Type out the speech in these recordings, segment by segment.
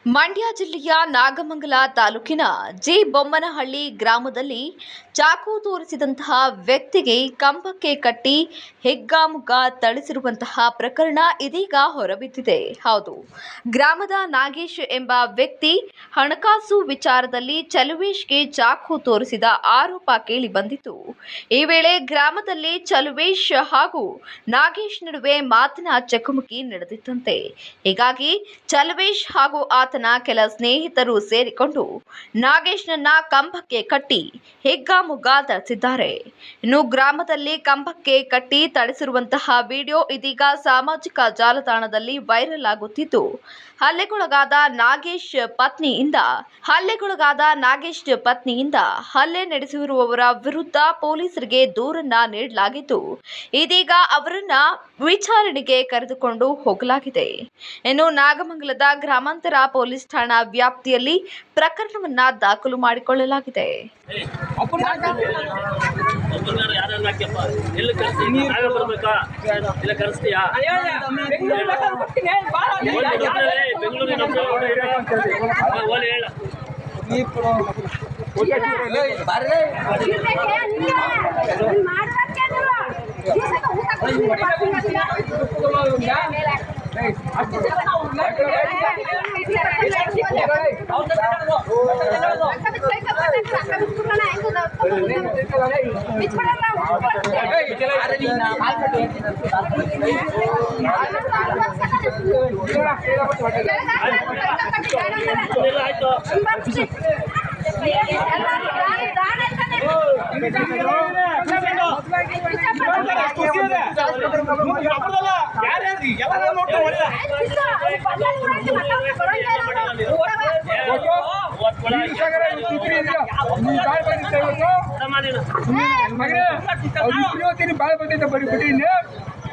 ಮಂಡ್ಯ ಜಿಲ್ಲೆಯ ನಾಗಮಂಗಲ ತಾಲೂಕಿನ ಜಿ ಬೊಮ್ಮನಹಳ್ಳಿ ಗ್ರಾಮದಲ್ಲಿ ಚಾಕು ತೋರಿಸಿದಂತಹ ವ್ಯಕ್ತಿಗೆ ಕಂಬಕ್ಕೆ ಕಟ್ಟಿ ಹೆಗ್ಗಾಮುಗ್ಗಾ ಥಳಿಸಿರುವಂತಹ ಪ್ರಕರಣ ಇದೀಗ ಹೊರಬಿದ್ದಿದೆ. ಹೌದು, ಗ್ರಾಮದ ನಾಗೇಶ್ ಎಂಬ ವ್ಯಕ್ತಿ ಹಣಕಾಸು ವಿಚಾರದಲ್ಲಿ ಚಲುವೇಶ್ಗೆ ಚಾಕು ತೋರಿಸಿದ ಆರೋಪ ಕೇಳಿ ಬಂದಿತ್ತು. ಈ ವೇಳೆ ಗ್ರಾಮದಲ್ಲಿ ಚಲುವೇಶ್ ಹಾಗೂ ನಾಗೇಶ್ ನಡುವೆ ಮಾತಿನ ಚಕಮಕಿ ನಡೆದಿತ್ತಂತೆ. ಹೀಗಾಗಿ ಚಲುವೇಶ್ ಹಾಗೂ ಆತನ ಕೆಲ ಸ್ನೇಹಿತರು ಸೇರಿಕೊಂಡು ನಾಗೇಶ್ನನ್ನ ಕಂಬಕ್ಕೆ ಕಟ್ಟಿ ಹೆಗ್ಗಾಮುಗ್ಗಾ ಥಳಿಸಿದ್ದಾರೆ. ಇನ್ನು ಗ್ರಾಮದಲ್ಲಿ ಕಂಬಕ್ಕೆ ಕಟ್ಟಿ ಥಳಿಸಿರುವಂತಹ ವಿಡಿಯೋ ಇದೀಗ ಸಾಮಾಜಿಕ ಜಾಲತಾಣದಲ್ಲಿ ವೈರಲ್ ಆಗುತ್ತಿದ್ದು, ಹಲ್ಲೆಗೊಳಗಾದ ನಾಗೇಶ್ ಪತ್ನಿಯಿಂದ ಹಲ್ಲೆ ನಡೆಸಿರುವವರ ವಿರುದ್ಧ ಪೊಲೀಸರಿಗೆ ದೂರನ್ನ ನೀಡಲಾಗಿದ್ದು, ಇದೀಗ ಅವರನ್ನ ವಿಚಾರಣೆಗೆ ಕರೆದುಕೊಂಡು ಹೋಗಲಾಗಿದೆ. ಇನ್ನು ನಾಗಮಂಗಲದ ಗ್ರಾಮಾಂತರ ಪೊಲೀಸ್ ಠಾಣಾ ವ್ಯಾಪ್ತಿಯಲ್ಲಿ ಪ್ರಕರಣವನ್ನ ದಾಖಲು ಮಾಡಿಕೊಳ್ಳಲಾಗಿದೆ.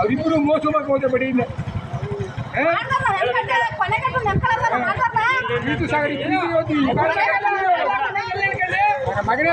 ಅವರಿಬ್ಬರು ಮೋಸ ಮಾಡ್ಕೋದೆ ಬಡಿ ಮಗನೇ